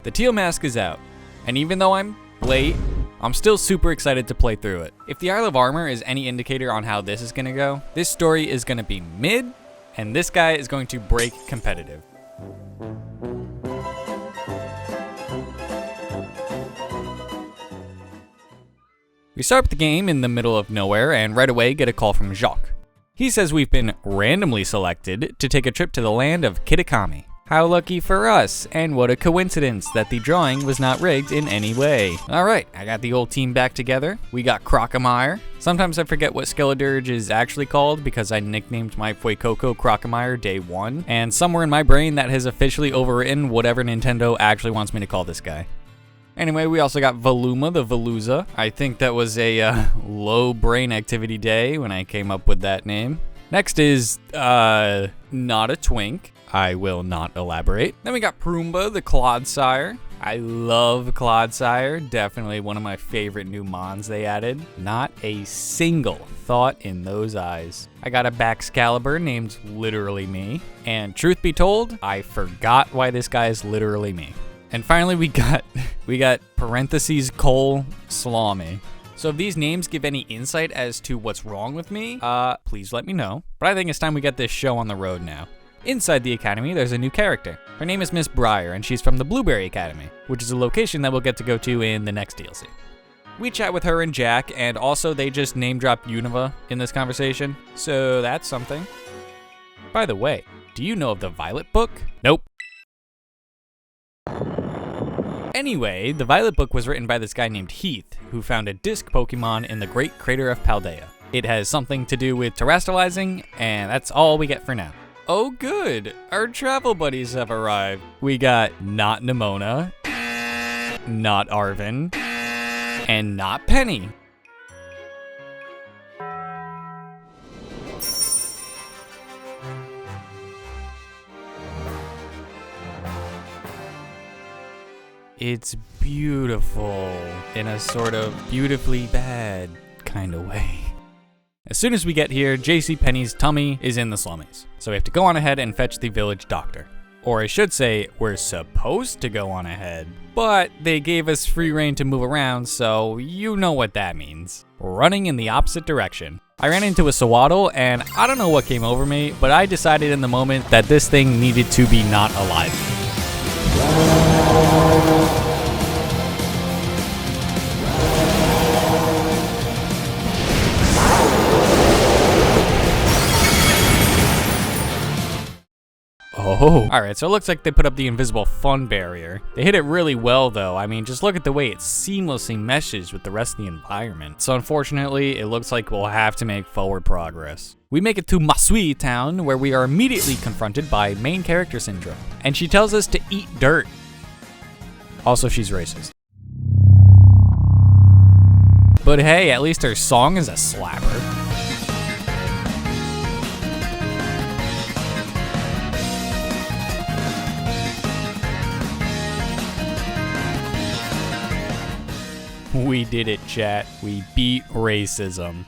The Teal Mask is out, and even though I'm late, I'm still super excited to play through it. If the Isle of Armor is any indicator on how this is gonna go, this story is gonna be mid, and this guy is going to break competitive. We start the game in the middle of nowhere and right away get a call from Jacques. He says we've been randomly selected to take a trip to the land of Kitakami. How lucky for us, and what a coincidence that the drawing was not rigged in any way. Alright, I got the old team back together. We got Crocomire. Sometimes I forget what Skeledirge is actually called because I nicknamed my Fuecoco Crocomire day 1, and somewhere in my brain that has officially overwritten whatever Nintendo actually wants me to call this guy. Anyway, we also got Voluma the Veluza. I think that was a low brain activity day when I came up with that name. Next is, not a twink. I will not elaborate. Then we got Proomba the Clodsire. I love Clodsire, definitely one of my favorite new mons they added. Not a single thought in those eyes. I got a Baxcalibur named literally me. And truth be told, I forgot why this guy is literally me. And finally we got parentheses Cole Salami. So if these names give any insight as to what's wrong with me, please let me know. But I think it's time we get this show on the road now. Inside the Academy, there's a new character. Her name is Miss Briar, and she's from the Blueberry Academy, which is a location that we'll get to go to in the next DLC. We chat with her and Jack, and also they just name drop Unova in this conversation, so that's something. By the way, do you know of the Violet book? Nope. Anyway, the Violet book was written by this guy named Heath, who found a disc Pokemon in the Great Crater of Paldea. It has something to do with terrestrializing, and that's all we get for now. Oh good, our travel buddies have arrived. We got not Nimona, not Arvin, and not Penny. It's beautiful in a sort of beautifully bad kind of way. As soon as we get here, JC Penny's tummy is in the slummies. So we have to go on ahead and fetch the village doctor. Or I should say, we're supposed to go on ahead. But they gave us free reign to move around, so you know what that means. Running in the opposite direction. I ran into a Sawaddle, and I don't know what came over me, but I decided in the moment that this thing needed to be not alive. Oh. Alright, so it looks like they put up the invisible fun barrier. They hit it really well though. I mean, just look at the way it seamlessly meshes with the rest of the environment. So unfortunately, it looks like we'll have to make forward progress. We make it to Masui town, where we are immediately confronted by main character syndrome. And she tells us to eat dirt. Also, she's racist. But hey, at least her song is a slapper. We did it, chat. We beat racism.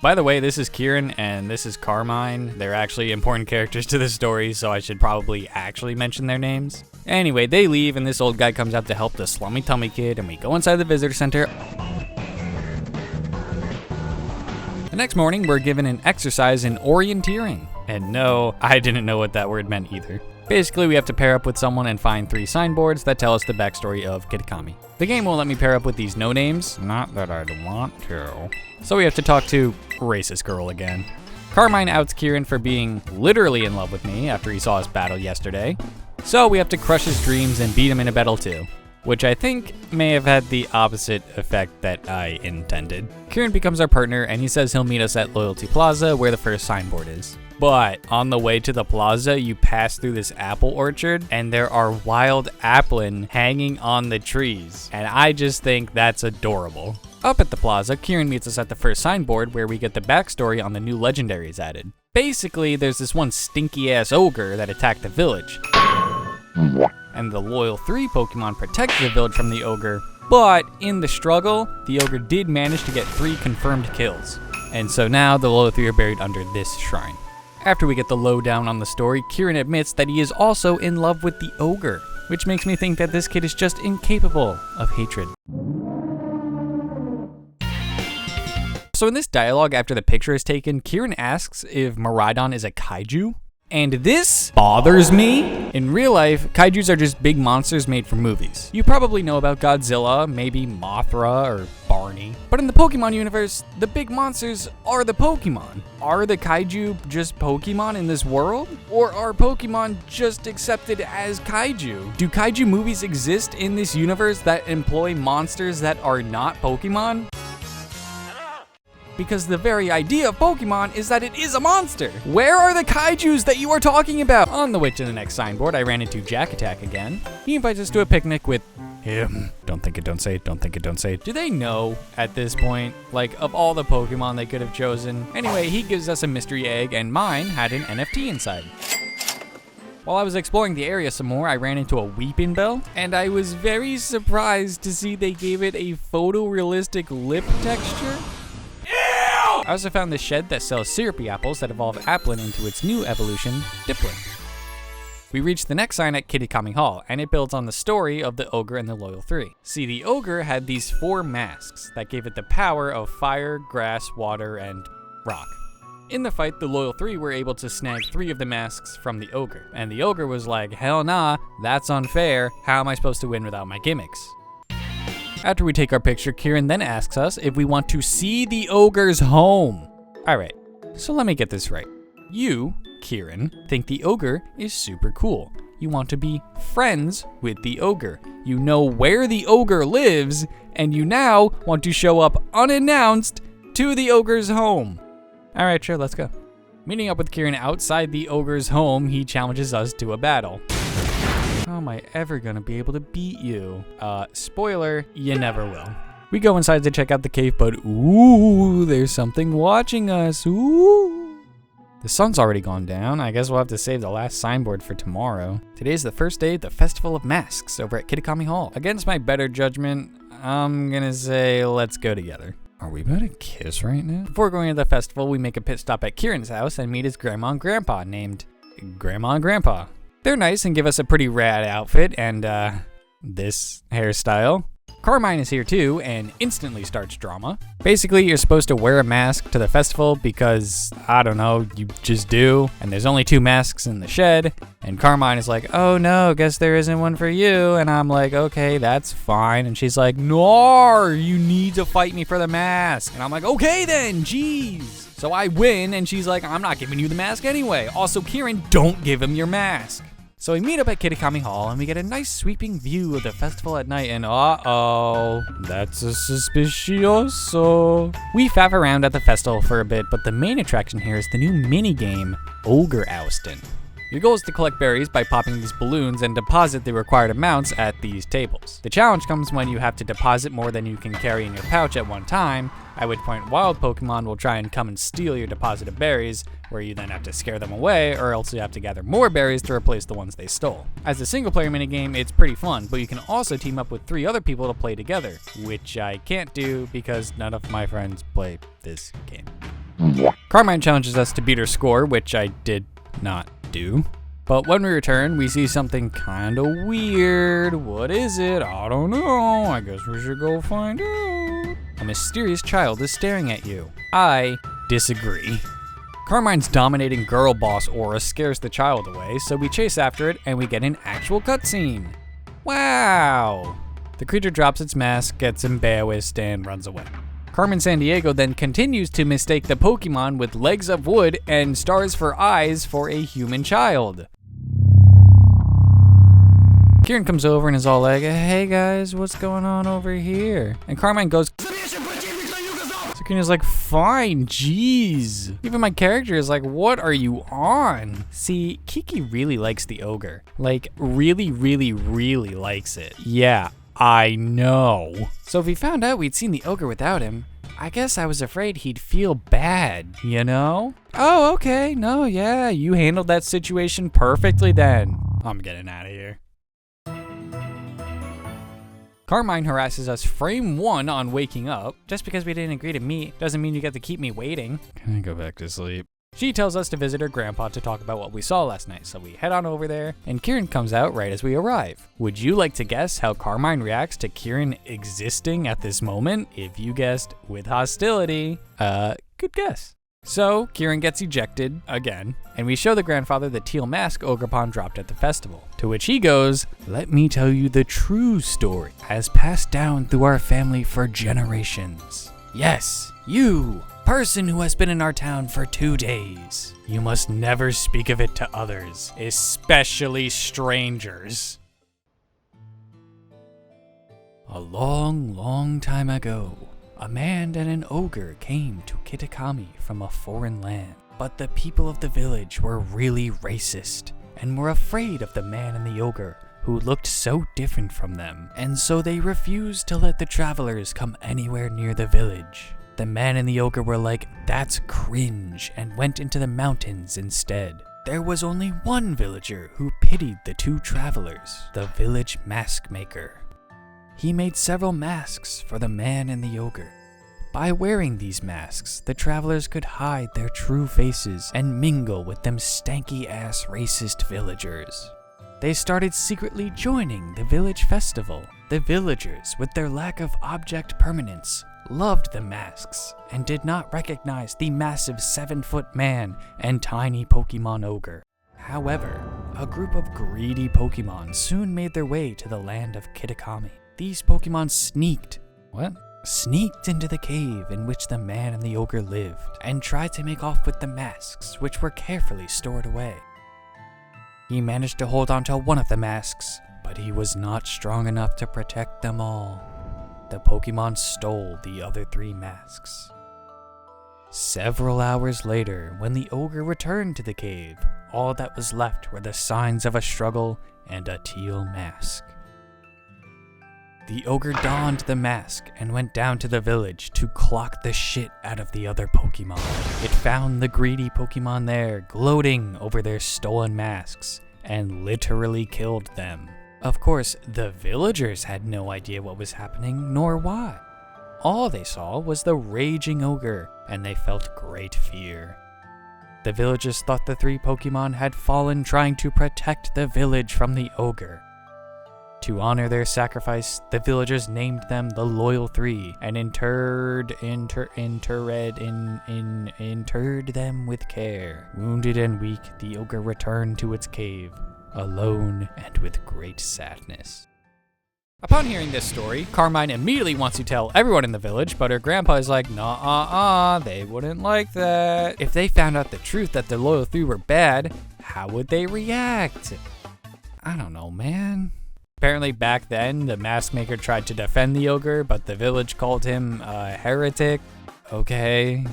By the way, this is Kieran and this is Carmine. They're actually important characters to the story, so I should probably actually mention their names. Anyway, they leave and this old guy comes out to help the slummy tummy kid, and we go inside the visitor center. The next morning, we're given an exercise in Orienteering. And no, I didn't know what that word meant either. Basically, we have to pair up with someone and find 3 signboards that tell us the backstory of Kitakami. The game won't let me pair up with these no-names, not that I'd want to. So we have to talk to racist girl again. Carmine outs Kieran for being literally in love with me after he saw us battle yesterday. So we have to crush his dreams and beat him in a battle too, which I think may have had the opposite effect that I intended. Kieran becomes our partner and he says he'll meet us at Loyalty Plaza where the first signboard is. But on the way to the plaza, you pass through this apple orchard and there are wild applin hanging on the trees. And I just think that's adorable. Up at the plaza, Kieran meets us at the first signboard where we get the backstory on the new legendaries added. Basically, there's this one stinky ass ogre that attacked the village. And the loyal 3 Pokemon protected the village from the ogre. But in the struggle, the ogre did manage to get 3 confirmed kills. And so now the loyal 3 are buried under this shrine. After we get the lowdown on the story, Kieran admits that he is also in love with the ogre. which makes me think that this kid is just incapable of hatred. So in this dialogue after the picture is taken, Kieran asks if Miraidon is a kaiju. And this bothers me. In real life, kaijus are just big monsters made for movies. You probably know about Godzilla, maybe Mothra or Barney. But in the Pokemon universe, the big monsters are the Pokemon. Are the kaiju just Pokemon in this world? Or are Pokemon just accepted as kaiju? Do kaiju movies exist in this universe that employ monsters that are not Pokemon? Because the very idea of Pokemon is that it is a monster. Where are the kaijus that you are talking about? On the way to the next signboard, I ran into Jack Attack again. He invites us to a picnic with him. Don't think it, don't say it, don't think it, don't say it. Do they know at this point, like, of all the Pokemon they could have chosen? Anyway, he gives us a mystery egg, and mine had an NFT inside. While I was exploring the area some more, I ran into a Weeping Bell, and I was very surprised to see they gave it a photorealistic lip texture. I also found this shed that sells syrupy apples that evolve Applin into its new evolution, Dipplin. We reached the next sign at Kitakami Hall, and it builds on the story of the ogre and the Loyal Three. See, the ogre had these 4 masks that gave it the power of fire, grass, water, and rock. In the fight, the Loyal Three were able to snag 3 of the masks from the ogre, and the ogre was like, hell nah, that's unfair, how am I supposed to win without my gimmicks? After we take our picture, Kieran then asks us if we want to see the ogre's home. Alright, so let me get this right. You, Kieran, think the ogre is super cool. You want to be friends with the ogre. You know where the ogre lives, and you now want to show up unannounced to the ogre's home. Alright, sure, let's go. Meeting up with Kieran outside the ogre's home, he challenges us to a battle. How am I ever gonna be able to beat you? Spoiler, you never will. We go inside to check out the cave, but ooh, there's something watching us, ooh. The sun's already gone down. I guess we'll have to save the last signboard for tomorrow. Today's the first day of the Festival of Masks over at Kitakami Hall. Against my better judgment, I'm gonna say let's go together. Are we about to kiss right now? Before going to the festival, we make a pit stop at Kieran's house and meet his grandma and grandpa named Grandma and Grandpa. They're nice and give us a pretty rad outfit and this hairstyle. Carmine is here too and instantly starts drama. Basically, you're supposed to wear a mask to the festival because, I don't know, you just do. And there's only 2 masks in the shed. And Carmine is like, oh no, guess there isn't one for you. And I'm like, okay, that's fine. And she's like, no, you need to fight me for the mask. And I'm like, okay then, jeez. So I win and she's like, I'm not giving you the mask anyway. Also, Kieran, don't give him your mask. So we meet up at Kitakami Hall and we get a nice sweeping view of the festival at night and uh-oh, that's a suspicioso. We faff around at the festival for a bit, but the main attraction here is the new mini game, Ogre Oustin'. Your goal is to collect berries by popping these balloons and deposit the required amounts at these tables. The challenge comes when you have to deposit more than you can carry in your pouch at one time, at which point wild Pokemon will try and come and steal your deposited berries, where you then have to scare them away, or else you have to gather more berries to replace the ones they stole. As a single player minigame, it's pretty fun, but you can also team up with 3 other people to play together, which I can't do because none of my friends play this game. Carmine challenges us to beat her score, which I did not do. But when we return, we see something kinda weird. What is it? I don't know. I guess we should go find out. A mysterious child is staring at you. I disagree. Carmine's dominating girl boss aura scares the child away, so we chase after it and we get an actual cutscene. Wow! The creature drops its mask, gets embarrassed, and runs away. Carmen Sandiego then continues to mistake the Pokemon with legs of wood and stars for eyes for a human child. Kieran comes over and is all like, hey guys, what's going on over here? And Carmine goes, so Kieran's like, fine, jeez. Even my character is like, what are you on? See, Kiki really likes the ogre. Like, really, really, really likes it. Yeah, I know. So if he found out we'd seen the ogre without him, I guess I was afraid he'd feel bad, you know? Oh, okay, no, yeah, you handled that situation perfectly then. I'm getting out of here. Carmine harasses us frame 1 on waking up. Just because we didn't agree to meet doesn't mean you get to keep me waiting. Can I go back to sleep? She tells us to visit her grandpa to talk about what we saw last night, so we head on over there, and Kieran comes out right as we arrive. Would you like to guess how Carmine reacts to Kieran existing at this moment? If you guessed with hostility, good guess. So, Kieran gets ejected again, and we show the grandfather the Teal Mask Ogrepon dropped at the festival. To which he goes, "Let me tell you the true story, as passed down through our family for generations. Yes, you, person who has been in our town for 2 days. You must never speak of it to others, especially strangers." A long, long time ago, a man and an ogre came to Kitakami from a foreign land. But the people of the village were really racist and were afraid of the man and the ogre, who looked so different from them, and so they refused to let the travelers come anywhere near the village. The man and the ogre were like, "That's cringe," and went into the mountains instead. There was only one villager who pitied the two travelers, the village mask maker. He made several masks for the man and the ogre. By wearing these masks, the travelers could hide their true faces and mingle with them stanky-ass racist villagers. They started secretly joining the village festival. The villagers, with their lack of object permanence, loved the masks and did not recognize the massive 7-foot man and tiny Pokemon ogre. However, a group of greedy Pokemon soon made their way to the land of Kitakami. These Pokemon sneaked into the cave in which the man and the ogre lived and tried to make off with the masks, which were carefully stored away. He managed to hold onto one of the masks, but he was not strong enough to protect them all. The Pokemon stole the other 3 masks. Several hours later, when the ogre returned to the cave, all that was left were the signs of a struggle and a teal mask. The ogre donned the mask and went down to the village to clock the shit out of the other Pokemon. It found the greedy Pokemon there, gloating over their stolen masks, and literally killed them. Of course, the villagers had no idea what was happening, nor why. All they saw was the raging ogre, and they felt great fear. The villagers thought the 3 Pokemon had fallen trying to protect the village from the ogre. To honor their sacrifice, the villagers named them the Loyal 3 and interred them with care. Wounded and weak, the ogre returned to its cave, alone and with great sadness. Upon hearing this story, Carmine immediately wants to tell everyone in the village, but her grandpa is like, "Nah, they wouldn't like that. If they found out the truth that the Loyal 3 were bad, how would they react?" I don't know, man. Apparently back then, the mask maker tried to defend the ogre, but the village called him a heretic. Okay.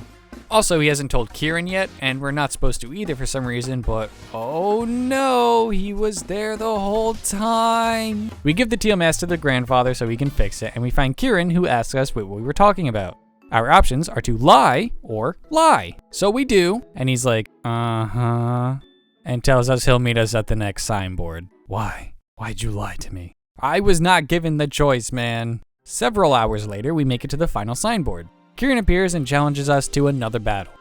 Also, he hasn't told Kieran yet, and we're not supposed to either for some reason, but oh no, he was there the whole time. We give the Teal Mask to the grandfather so he can fix it, and we find Kieran, who asks us what we were talking about. Our options are to lie or lie. So we do, and he's like, and tells us he'll meet us at the next signboard. Why? Why'd you lie to me? I was not given the choice, man. Several hours later, we make it to the final signboard. Kieran appears and challenges us to another battle.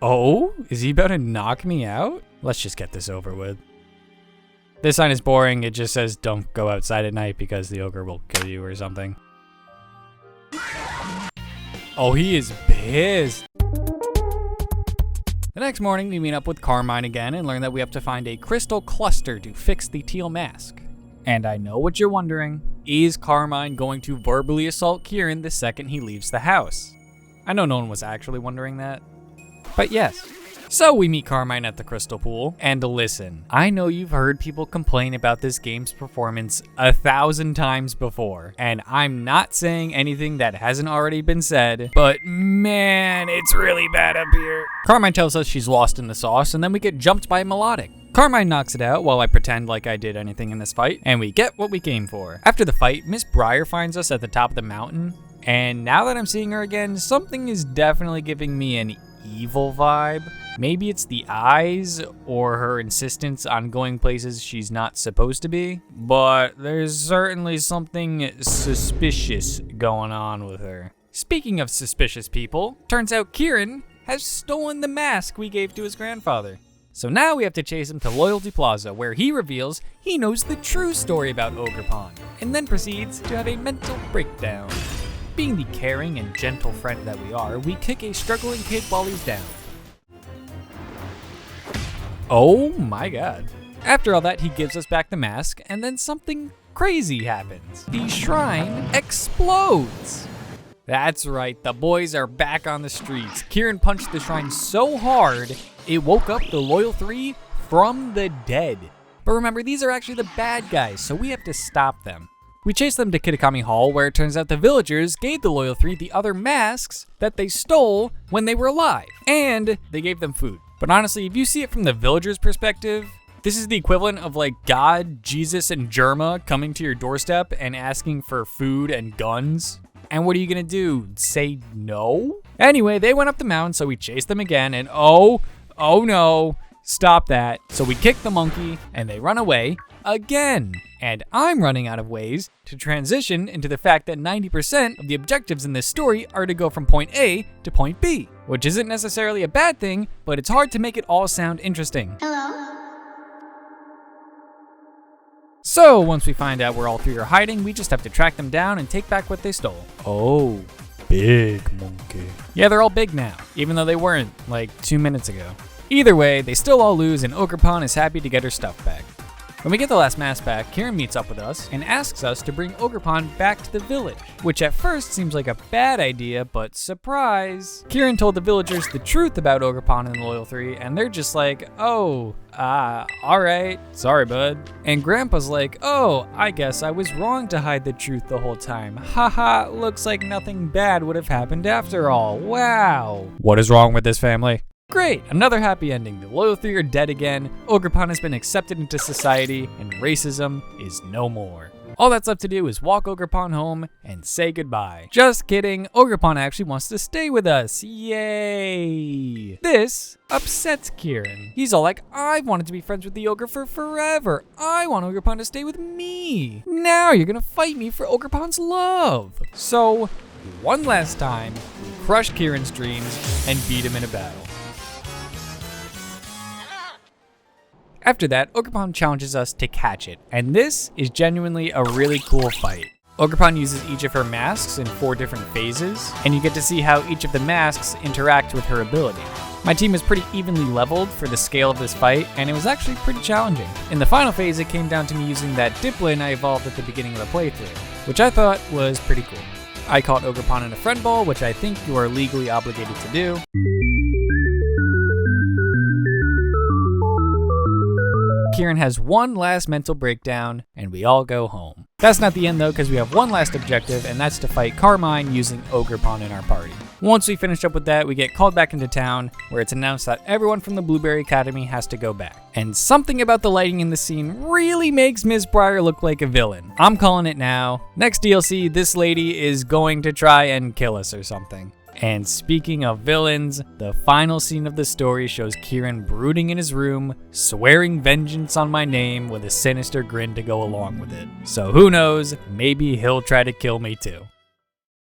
Oh, is he about to knock me out? Let's just get this over with. This sign is boring. It just says don't go outside at night because the ogre will kill you or something. Oh, he is pissed. The next morning, we meet up with Carmine again and learn that we have to find a crystal cluster to fix the Teal Mask. And I know what you're wondering. Is Carmine going to verbally assault Kieran the second he leaves the house? I know no one was actually wondering that. But yes. So we meet Carmine at the crystal pool, and listen, I know you've heard people complain about this game's performance 1,000 times before, and I'm not saying anything that hasn't already been said, but man, it's really bad up here. Carmine tells us she's lost in the sauce, and then we get jumped by a melodic. Carmine knocks it out while I pretend like I did anything in this fight, and we get what we came for. After the fight, Miss Briar finds us at the top of the mountain, and now that I'm seeing her again, something is definitely giving me an evil vibe. Maybe it's the eyes or her insistence on going places she's not supposed to be, but there's certainly something suspicious going on with her. Speaking of suspicious people, turns out Kieran has stolen the mask we gave to his grandfather. So now we have to chase him to Loyalty Plaza, where he reveals he knows the true story about Ogre Pond, and then proceeds to have a mental breakdown. Being the caring and gentle friend that we are, we kick a struggling kid while he's down. Oh my god. After all that, he gives us back the mask, and then something crazy happens. The shrine explodes. That's right, the boys are back on the streets. Kieran punched the shrine so hard, it woke up the Loyal 3 from the dead. But remember, these are actually the bad guys, so we have to stop them. We chase them to Kitakami Hall, where it turns out the villagers gave the Loyal 3 the other masks that they stole when they were alive, and they gave them food. But honestly, if you see it from the villagers' perspective, this is the equivalent of like God, Jesus, and Jerma coming to your doorstep and asking for food and guns. And what are you gonna do? Say no? Anyway, they went up the mountain, so we chased them again, and oh no, stop that. So we kick the monkey, and they run away again. And I'm running out of ways to transition into the fact that 90% of the objectives in this story are to go from point A to point B, which isn't necessarily a bad thing, but it's hard to make it all sound interesting. Hello? So once we find out where all three are hiding, we just have to track them down and take back what they stole. Oh, big monkey. Yeah, they're all big now, even though they weren't like 2 minutes ago. Either way, they still all lose, and Ogre Pond is happy to get her stuff back. When we get the last mask back, Kieran meets up with us and asks us to bring Ogre Pond back to the village, which at first seems like a bad idea, but surprise! Kieran told the villagers the truth about Ogre Pond and the Loyal 3, and they're just like, oh, alright, sorry bud. And Grandpa's like, oh, I guess I was wrong to hide the truth the whole time. Haha, looks like nothing bad would have happened after all. Wow. What is wrong with this family? Great, another happy ending. The Loyal 3 are dead again, Ogre Pond has been accepted into society, and racism is no more. All that's left to do is walk Ogre Pond home and say goodbye. Just kidding, Ogre Pond actually wants to stay with us, yay! This upsets Kieran. He's all like, I've wanted to be friends with the ogre for forever. I want Ogre Pond to stay with me. Now you're gonna fight me for Ogre Pond's love. So, one last time, we crush Kieran's dreams and beat him in a battle. After that, Ogre Pond challenges us to catch it, and this is genuinely a really cool fight. Ogre Pond uses each of her masks in 4 different phases, and you get to see how each of the masks interact with her ability. My team is pretty evenly leveled for the scale of this fight, and it was actually pretty challenging. In the final phase, it came down to me using that Diplin I evolved at the beginning of the playthrough, which I thought was pretty cool. I caught Ogre Pond in a friend ball, which I think you are legally obligated to do. Kieran has one last mental breakdown, and we all go home. That's not the end though, because we have one last objective, and that's to fight Carmine using Ogre Pond in our party. Once we finish up with that, we get called back into town, where it's announced that everyone from the Blueberry Academy has to go back. And something about the lighting in the scene really makes Ms. Briar look like a villain. I'm calling it now. Next DLC, this lady is going to try and kill us or something. And speaking of villains, the final scene of the story shows Kieran brooding in his room, swearing vengeance on my name with a sinister grin to go along with it. So who knows, maybe he'll try to kill me too.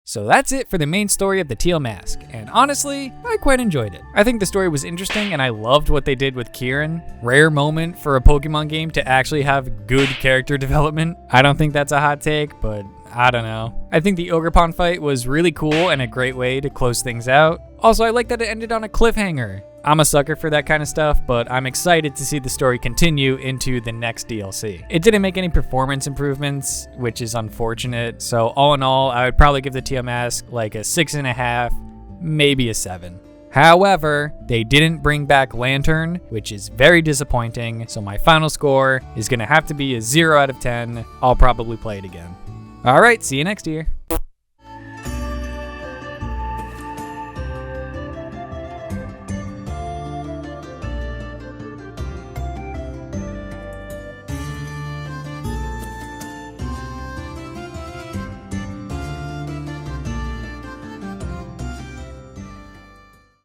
So that's it for the main story of the Teal Mask, and honestly, I quite enjoyed it. I think the story was interesting and I loved what they did with Kieran. Rare moment for a Pokemon game to actually have good character development. I don't think that's a hot take, but I don't know. I think the Ogre Pond fight was really cool and a great way to close things out. Also, I like that it ended on a cliffhanger. I'm a sucker for that kind of stuff, but I'm excited to see the story continue into the next DLC. It didn't make any performance improvements, which is unfortunate, so all in all, I would probably give the Teal Mask like a 6.5, maybe a 7. However, they didn't bring back Lantern, which is very disappointing, so my final score is gonna have to be a 0 out of 10. I'll probably play it again. Alright, see you next year.